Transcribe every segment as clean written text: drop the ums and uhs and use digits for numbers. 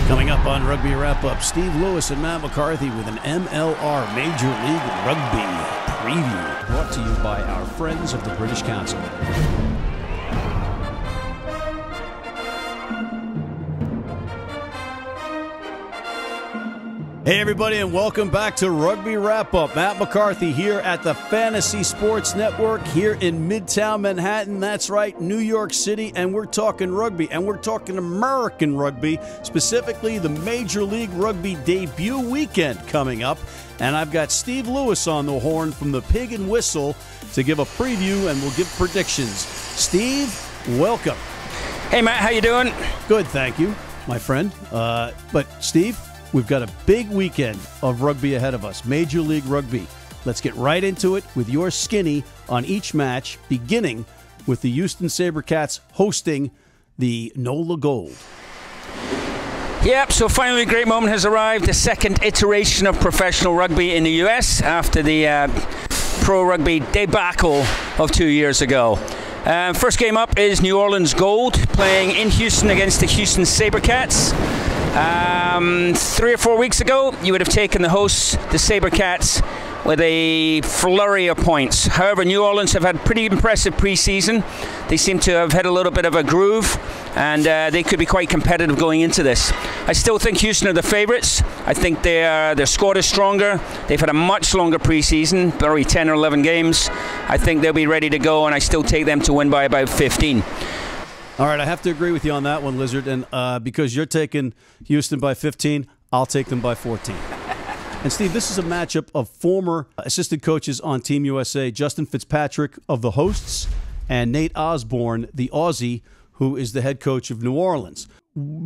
Coming up on Rugby Wrap-Up, Steve Lewis and Matt McCarthy with an MLR Major League Rugby preview. Brought to you by our friends of the British Council. Hey everybody, and welcome back to Rugby Wrap-Up. Matt McCarthy here at the Fantasy Sports Network here in Midtown Manhattan. That's right, New York City, and we're talking rugby, and we're talking American rugby, specifically the Major League Rugby debut weekend coming up. And I've got Steve Lewis on the horn from the Pig and Whistle to give a preview, and we'll give predictions. Steve, welcome. Hey Matt, how you doing? Good, thank you, my friend. But Steve, we've got a big weekend of rugby ahead of us, Major League Rugby. Let's get right into it with your skinny on each match, beginning with the Houston SaberCats hosting the NOLA Gold. Yep, so finally a great moment has arrived, the second iteration of professional rugby in the US after the pro rugby debacle of 2 years ago. First game up is New Orleans Gold playing in Houston against the Houston SaberCats. 3 or 4 weeks ago, you would have taken the hosts, the SaberCats, with a flurry of points. However, New Orleans have had pretty impressive preseason. They seem to have had a little bit of a groove, and they could be quite competitive going into this. I still think Houston are the favourites. I think their squad is stronger. They've had a much longer preseason, probably 10 or 11 games. I think they'll be ready to go, and I still take them to win by about 15. All right, I have to agree with you on that one, Lizard, and because you're taking Houston by 15, I'll take them by 14. And Steve, this is a matchup of former assistant coaches on Team USA, Justin Fitzpatrick of the hosts, and Nate Osborne, the Aussie, who is the head coach of New Orleans.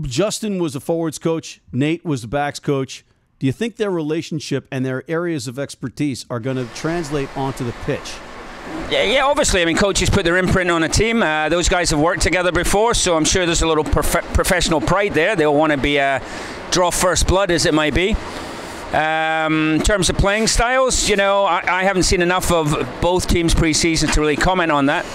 Justin was the forwards coach, Nate was the backs coach. Do you think their relationship and their areas of expertise are going to translate onto the pitch? Yeah, obviously. I mean, coaches put their imprint on a team. Those guys have worked together before, so I'm sure there's a little professional pride there. They'll want to be draw first blood, as it might be. In terms of playing styles, you know, I haven't seen enough of both teams preseason to really comment on that.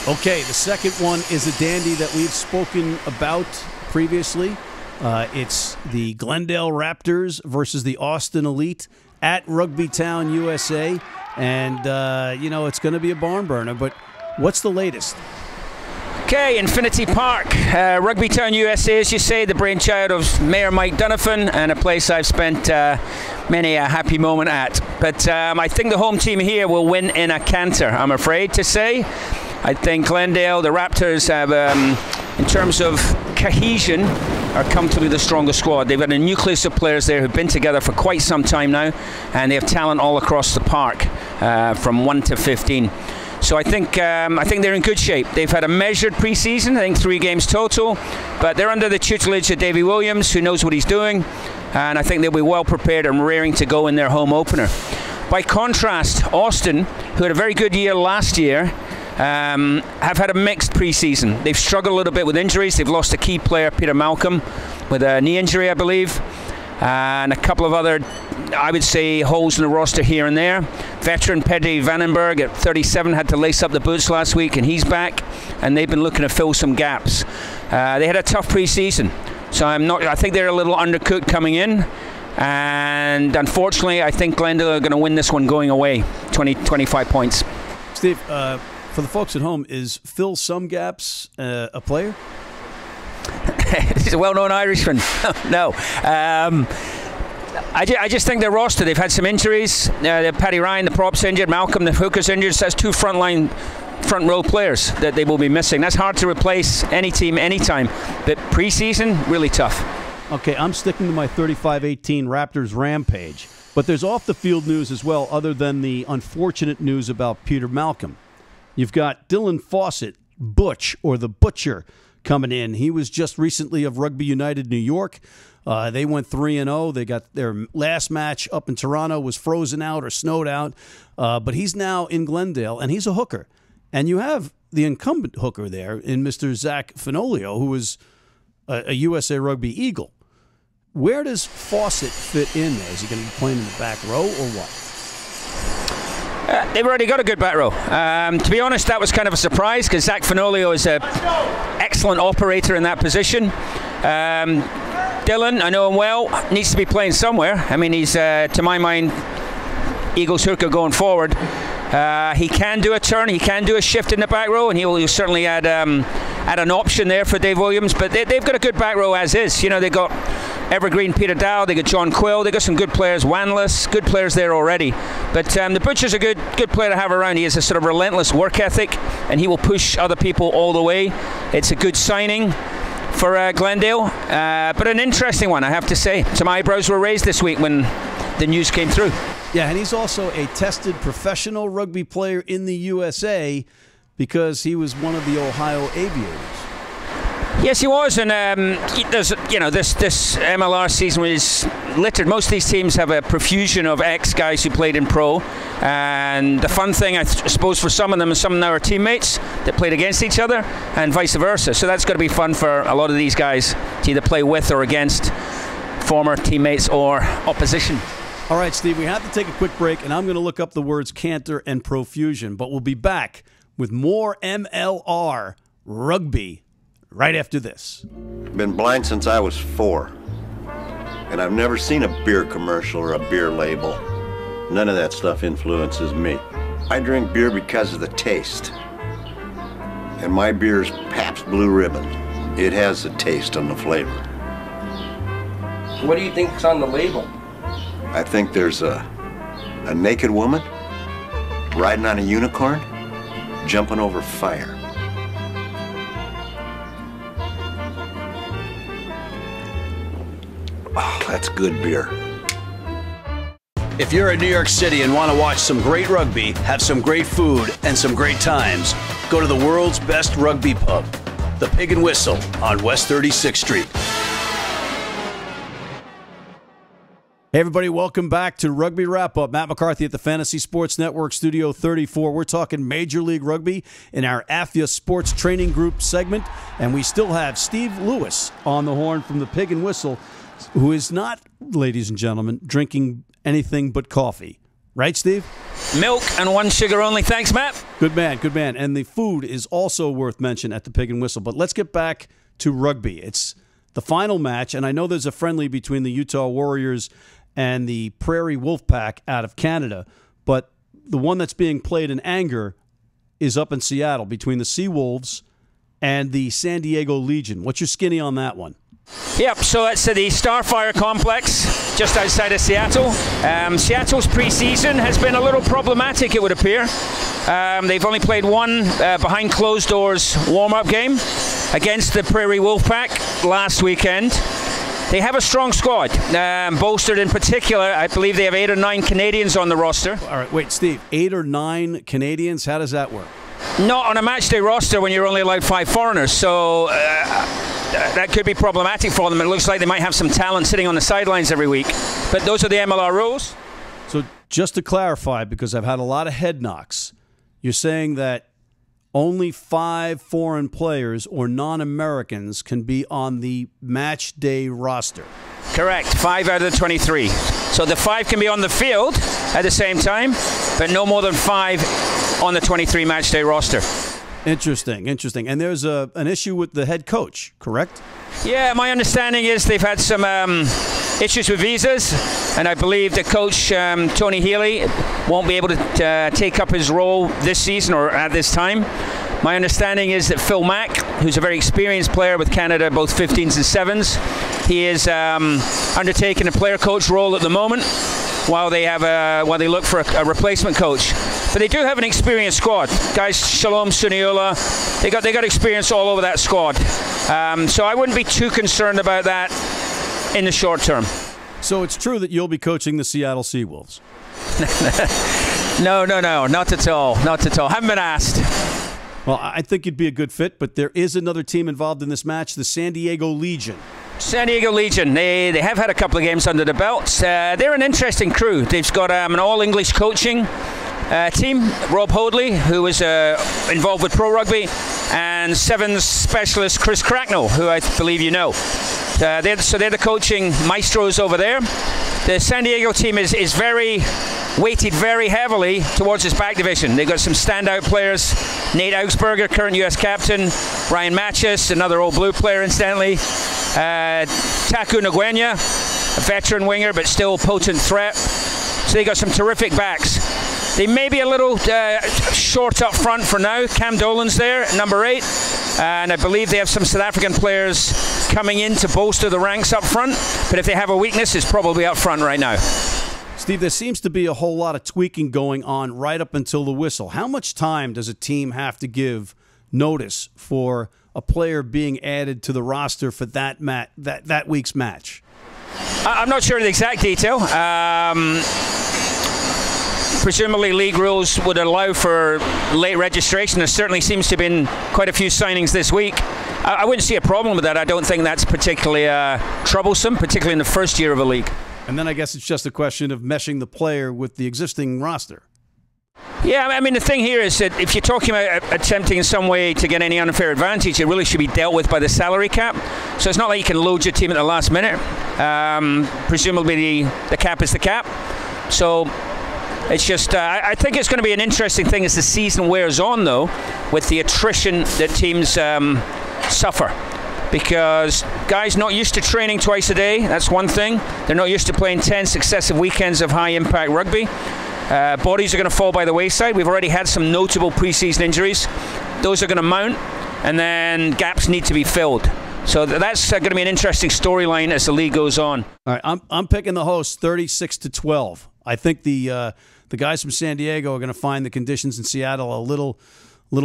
Okay, the second one is a dandy that we've spoken about previously. It's the Glendale Raptors versus the Austin Elite at Rugby Town, USA. And, you know, it's going to be a barn burner, but what's the latest? Okay, Infinity Park, Rugby Town, USA, as you say, the brainchild of Mayor Mike Donovan, and a place I've spent many a happy moment at. But I think the home team here will win in a canter, I'm afraid to say. I think Glendale, the Raptors, have, in terms of cohesion, are comfortably the strongest squad. They've got a nucleus of players there who've been together for quite some time now, and they have talent all across the park, from 1 to 15. So I think they're in good shape. They've had a measured preseason, I think 3 games total, but they're under the tutelage of Davey Williams, who knows what he's doing, and I think they'll be well prepared and raring to go in their home opener. By contrast, Austin, who had a very good year last year, have had a mixed preseason. They've struggled a little bit with injuries. They've lost a key player, Peter Malcolm, with a knee injury, I believe, and a couple of other, I would say, holes in the roster here and there. Veteran Petty Vandenberg at 37 had to lace up the boots last week, and he's back, and they've been looking to fill some gaps. They had a tough preseason, so I think they're a little undercooked coming in, and unfortunately I think Glendale are going to win this one going away, 20-25 points. Steve, for the folks at home, is Phil Some Gaps a player? He's a well-known Irishman. No. I just think their roster, they've had some injuries. Paddy Ryan, the prop's injured. Malcolm, the hooker's injured. So that's 2 front row players that they will be missing. That's hard to replace any team, anytime. But preseason, really tough. Okay, I'm sticking to my 35-18 Raptors rampage. But there's off-the-field news as well, other than the unfortunate news about Peter Malcolm. You've got Dylan Fawcett, Butch, or the Butcher, coming in. He was just recently of Rugby United New York. They went 3-0. They got their last match up in Toronto was frozen out or snowed out. But he's now in Glendale, and he's a hooker. And you have the incumbent hooker there in Mr. Zach Finolio, who is a USA Rugby Eagle. Where does Fawcett fit in there? Is he going to be playing in the back row or what? They've already got a good back row. To be honest, that was kind of a surprise because Zach Finolio is an excellent operator in that position. Dylan, I know him well, needs to be playing somewhere. I mean, he's, to my mind, Eagles hooker going forward. He can do a turn, he can do a shift in the back row, and he'll certainly add an option there for Dave Williams. But they've got a good back row as is. You know, they've got Evergreen, Peter Dow, they got John Quill, they got some good players, Wanless, good players there already. But the Butcher's a good player to have around. He has a sort of relentless work ethic, and he will push other people all the way. It's a good signing for Glendale, but an interesting one, I have to say. Some eyebrows were raised this week when the news came through. Yeah, and he's also a tested professional rugby player in the USA because he was one of the Ohio Aviators. Yes, he was, and there's, you know, this MLR season was littered. Most of these teams have a profusion of ex-guys who played in pro, and the fun thing, I suppose, for some of them is some of them are teammates that played against each other, and vice versa. So that's going to be fun for a lot of these guys to either play with or against former teammates or opposition. All right, Steve, we have to take a quick break, and I'm going to look up the words canter and profusion, but we'll be back with more MLR rugby right after this. Been blind since I was 4, and I've never seen a beer commercial or a beer label. None of that stuff influences me. I drink beer because of the taste, and my beer's Pabst Blue Ribbon. It has the taste and the flavor. What do you think's on the label? I think there's a naked woman riding on a unicorn, jumping over fire. Oh, that's good beer. If you're in New York City and want to watch some great rugby, have some great food, and some great times, go to the world's best rugby pub, the Pig and Whistle on West 36th Street. Hey everybody, welcome back to Rugby Wrap-Up. Matt McCarthy at the Fantasy Sports Network, Studio 34. We're talking Major League Rugby in our AFIA Sports Training Group segment, and we still have Steve Lewis on the horn from the Pig and Whistle, who is not, ladies and gentlemen, drinking anything but coffee. Right, Steve? Milk and 1 sugar only. Thanks, Matt. Good man, good man. And the food is also worth mention at the Pig and Whistle. But let's get back to rugby. It's the final match, and I know there's a friendly between the Utah Warriors and the Prairie Wolf-pack out of Canada, but the one that's being played in anger is up in Seattle between the Seawolves and the San Diego Legion. What's your skinny on that one? Yep, so it's the Starfire Complex just outside of Seattle. Seattle's preseason has been a little problematic, it would appear. They've only played one behind closed doors warm-up game against the Prairie Wolf-pack last weekend. They have a strong squad, bolstered in particular. I believe they have 8 or 9 Canadians on the roster. All right, wait, Steve, 8 or 9 Canadians? How does that work? Not on a matchday roster when you're only allowed 5 foreigners, so that could be problematic for them. It looks like they might have some talent sitting on the sidelines every week. But those are the MLR rules. So just to clarify, because I've had a lot of head knocks, you're saying that only 5 foreign players or non-Americans can be on the match day roster. Correct. 5 out of the 23. So the 5 can be on the field at the same time, but no more than 5 on the 23 match day roster. Interesting, interesting. And there's an issue with the head coach, correct? Yeah, my understanding is they've had some issues with visas, and I believe the coach, Tony Healy, won't be able to take up his role this season or at this time. My understanding is that Phil Mack, who's a very experienced player with Canada, both 15s and 7s, he is undertaking a player coach role at the moment while they look for a replacement coach. But they do have an experienced squad. Guys, Shalom Suniola, they got experience all over that squad. So I wouldn't be too concerned about that in the short term. So it's true that you'll be coaching the Seattle Seawolves? No, not at all. Not at all. Haven't been asked. Well, I think you'd be a good fit, but there is another team involved in this match, the San Diego Legion. San Diego Legion, they have had a couple of games under the belts. They're an interesting crew. They've got an all-English coaching team, Rob Hoadley, who was involved with Pro Rugby, and 7s specialist Chris Cracknell, who I believe you know. They're the coaching maestros over there. the San Diego team is very weighted very heavily towards its back division. They've got some standout players. Nate Augsburger, current U.S. captain. Ryan Matchis, another old blue player, incidentally. Taku Nguyen, a veteran winger, but still potent threat. So they got some terrific backs. They may be a little short up front for now. Cam Dolan's there at number 8. And I believe they have some South African players coming in to bolster the ranks up front. But if they have a weakness, it's probably up front right now. Steve, there seems to be a whole lot of tweaking going on right up until the whistle. How much time does a team have to give notice for a player being added to the roster for that week's match? I'm not sure of the exact detail. Presumably league rules would allow for late registration. There certainly seems to have been quite a few signings this week. I wouldn't see a problem with that. I don't think that's particularly troublesome, particularly in the first year of a league. And then I guess it's just a question of meshing the player with the existing roster. Yeah, I mean, the thing here is that if you're talking about attempting in some way to get any unfair advantage, it really should be dealt with by the salary cap. So it's not like you can load your team at the last minute. Presumably the cap is the cap. So it's just, I think it's going to be an interesting thing as the season wears on, though, with the attrition that teams suffer. Because guys not used to training twice a day, that's one thing. They're not used to playing 10 successive weekends of high-impact rugby. Bodies are going to fall by the wayside. We've already had some notable preseason injuries. Those are going to mount, and then gaps need to be filled. So that's going to be an interesting storyline as the league goes on. All right, I'm picking the host 36-12. I think the guys from San Diego are going to find the conditions in Seattle a little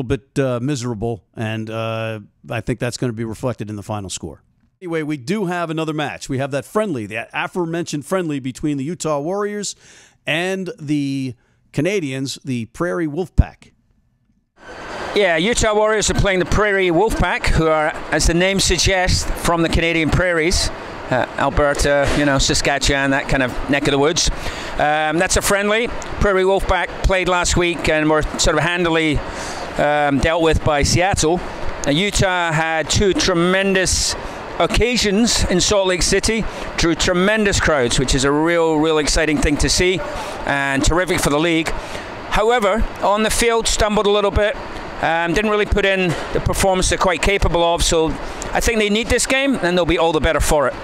bit miserable, and I think that's going to be reflected in the final score. Anyway, we do have another match. We have that friendly, the aforementioned friendly between the Utah Warriors and the Canadians, the Prairie Wolf-pack. Yeah, Utah Warriors are playing the Prairie Wolf-pack, who are, as the name suggests, from the Canadian prairies. Alberta, Saskatchewan, that kind of neck of the woods. That's a friendly. Prairie Wolf-pack played last week and were sort of handily dealt with by Seattle. Utah had 2 tremendous occasions in Salt Lake City, drew tremendous crowds, which is a real exciting thing to see and terrific for the league. However, on the field, stumbled a little bit, didn't really put in the performance they're quite capable of, so I think they need this game and they'll be all the better for it.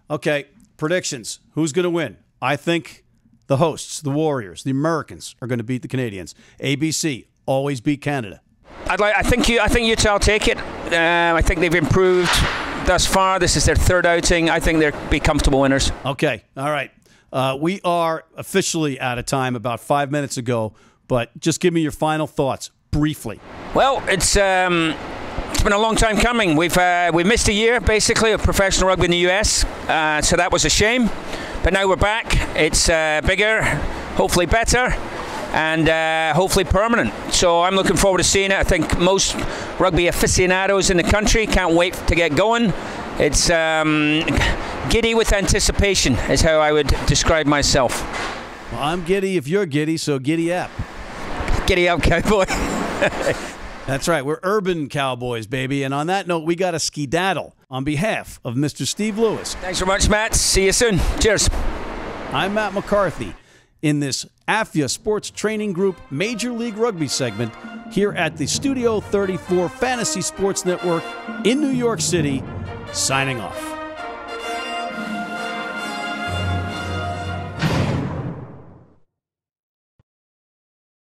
Okay, predictions. Who's going to win? I think the hosts, the Warriors, the Americans, are going to beat the Canadians. ABC, always beat Canada. I think Utah will take it. I think they've improved thus far. This is their 3rd outing. I think they'll be comfortable winners. Okay, all right. We are officially out of time about 5 minutes ago, but just give me your final thoughts, briefly. Well, it's been a long time coming. We've missed a year, basically, of professional rugby in the US, so that was a shame. But now we're back. It's bigger, hopefully better, and hopefully permanent. So I'm looking forward to seeing it. I think most rugby aficionados in the country can't wait to get going. It's giddy with anticipation is how I would describe myself. Well, I'm giddy if you're giddy, so giddy up. Giddy up, cowboy. That's right. We're urban cowboys, baby. And on that note, we got a skedaddle on behalf of Mr. Steve Lewis. Thanks very much, Matt. See you soon. Cheers. I'm Matt McCarthy in this AFIA Sports Training Group Major League Rugby segment here at the Studio 34 Fantasy Sports Network in New York City, signing off.